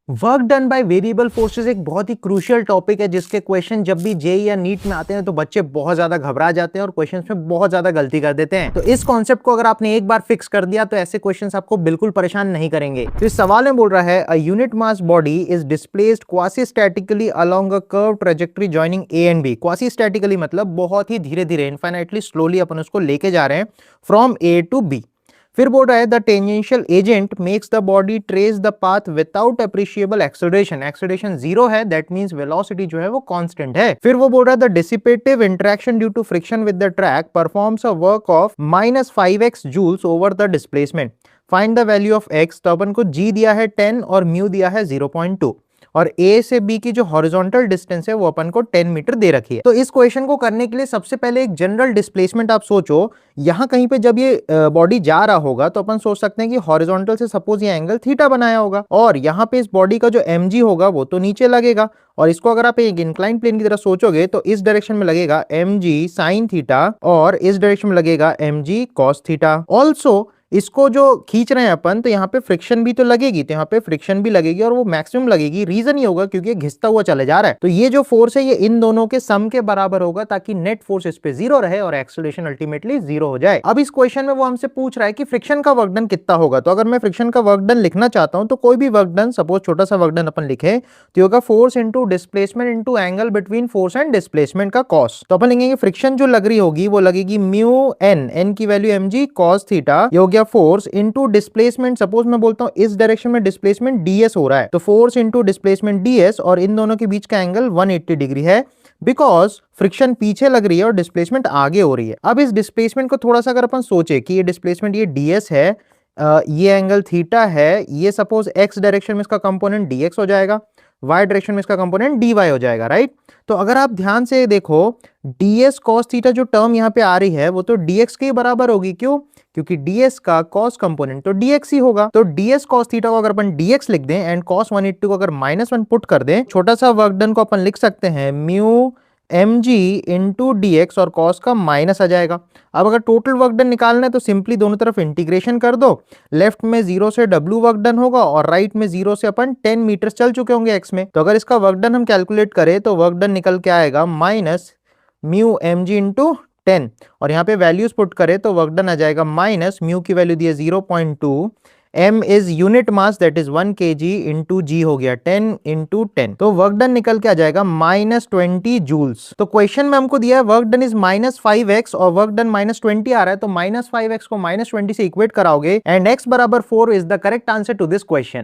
Work done by variable forces एक बहुत ही crucial topic है जिसके क्वेश्चन जब भी जेई या नीट में आते हैं तो बच्चे बहुत ज्यादा घबरा जाते हैं और क्वेश्चंस में बहुत ज्यादा गलती कर देते हैं। तो इस कॉन्सेप्ट को अगर आपने एक बार फिक्स कर दिया तो ऐसे क्वेश्चंस आपको बिल्कुल परेशान नहीं करेंगे। तो इस सवाल में बोल रहा है a unit mass body is displaced quasi statically along a curve trajectory joining A and B. Quasi statically मतलब बहुत ही धीरे धीरे इनफाइनाइटली स्लोली अपन उसको लेके जा रहे हैं फ्रॉम ए टू बी। फिर बोल रहा है the tangential agent makes the body trace the path without appreciable acceleration. Acceleration zero है, दैट मींस वेलोसिटी जो है वो कांस्टेंट है। फिर वो बोल रहा है the dissipative interaction due to friction with the track performs a work of -5x joules over the displacement. Find the value of x। तो अपन को g दिया है 10 और म्यू दिया है 0.2 और A से B की जो हॉरिजॉन्टल डिस्टेंस है वो अपन को 10 मीटर दे रखी है। तो इस क्वेश्चन को करने के लिए सबसे पहले एक जनरल डिस्प्लेसमेंट आप सोचो। यहां कहीं पे जब ये बॉडी जा रहा होगा तो अपन सोच सकते हैं कि हॉरिजॉन्टल से सपोज ये एंगल थीटा बनाया होगा और यहाँ पे इस बॉडी का जो mg होगा वो तो नीचे लगेगा और इसको अगर आप एक इंक्लाइन प्लेन की तरह सोचोगे तो इस डायरेक्शन में लगेगा mg साइन थीटा और इस डायरेक्शन में लगेगा mg कॉस थीटा। ऑल्सो इसको जो खींच रहे हैं अपन तो यहाँ पे फ्रिक्शन भी तो लगेगी, तो यहाँ पे फ्रिक्शन भी लगेगी और वो मैक्सिमम लगेगी। रीजन ये होगा क्योंकि घिसता हुआ चले जा रहा है। तो ये जो फोर्स है ये इन दोनों के सम के बराबर होगा ताकि नेट फोर्स इस पे जीरो रहे और एक्सेलरेशन अल्टीमेटली जीरो हो जाए। अब इस क्वेश्चन में वो हमसे पूछ रहा है कि फ्रिक्शन का वर्क डन कितना होगा। तो अगर मैं फ्रिक्शन का वर्क डन लिखना चाहता हूं तो कोई भी वर्क डन, सपोज छोटा सा वर्क डन अपन लिखे तो होगा force into displacement into angle between force and displacement का कॉस। तो अपन लिखेंगे फ्रिक्शन जो लग रही होगी वो लगेगी म्यू एन की वैल्यू mg कॉस थीटा, ये हो गया फोर्स इंटू डिस्प्लेसमेंट। सपोज मैं बोलता हूं इस डायरेक्शन में डिस्प्लेसमेंट ds हो रहा है तो फोर्स इंटू डिस्प्लेसमेंट ds और इन दोनों के बीच का एंगल 180 डिग्री है बिकॉज फ्रिक्शन पीछे लग रही है और डिस्प्लेसमेंट आगे हो रही है। अब इस डिस्प्लेसमेंट को थोड़ा सा अगर अपन सोचे कि ये डिस्प्लेसमेंट ये ds है, ये एंगल थीटा है, ये सपोज x डायरेक्शन में इसका कंपोनेंट dx हो जाएगा, y डायरेक्शन में इसका कंपोनेंट dy हो जाएगा, राइट। तो अगर आप ध्यान से देखो ds cos थीटा जो टर्म यहाँ पे आ रही है वो तो dx के बराबर होगी। क्यों? क्योंकि ds का cos कंपोनेंट तो dx ही होगा। तो ds cos थीटा को अगर अपन dx लिख दें एंड cos 180 को अगर -1 पुट कर दें, छोटा सा वर्क डन को अपन लिख सकते हैं म्यू mg इंटू dx और cos का माइनस आ जाएगा। अब अगर टोटल वर्क डन निकालना है तो सिंपली दोनों तरफ इंटीग्रेशन कर दो। लेफ्ट में 0 से w वर्क डन होगा और राइट में 0 से अपन 10 मीटर चल चुके होंगे x में। तो अगर इसका वर्क डन हम कैलकुलेट करें तो वर्क डन निकल के आएगा माइनस म्यू mg इंटू 10 और यहाँ पे वैल्यूज पुट करें तो वर्क डन आ जाएगा माइनस म्यू की वैल्यू दी है 0.2, m is unit mass that is 1 kg into g हो गया 10 इंटू 10। तो वर्क डन निकल के आ जाएगा -20 जूल्स। तो क्वेश्चन में हमको दिया है वर्क डन इज -5x और वर्क डन -20 आ रहा है तो -5x को -20 से इक्वेट कराओगे एंड x बराबर 4 is the correct answer to this question.